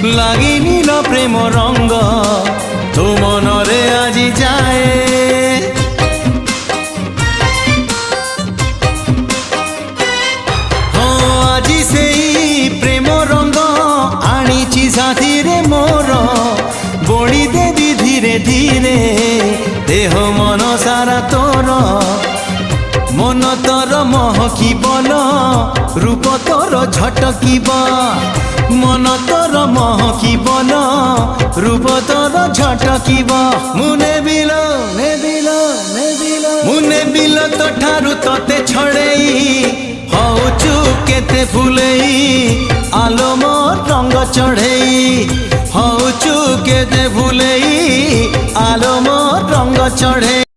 লাগিনি ল প্রেম রঙ্গ তো মনরে আজি যায় আজি সেই প্রেম রঙ্গ আনিছি সাথীরে মোর বড়ি দেবি ধীরে ধীরে দেহ মন সারা তোর মন তোর মহকিবল রূপ তোর ঝটকিব মন তোর মহকিবল রূপ তোর ঝটকিব মুনে বিল মুনে বিল তো ঠারু তোতে ছড়েই হউচু কেতে ফুলেই আলো মোর রঙ্গ চढ़ेई হউচু কেতে ফুলেই আলো মোর রঙ্গ চढ़ेई।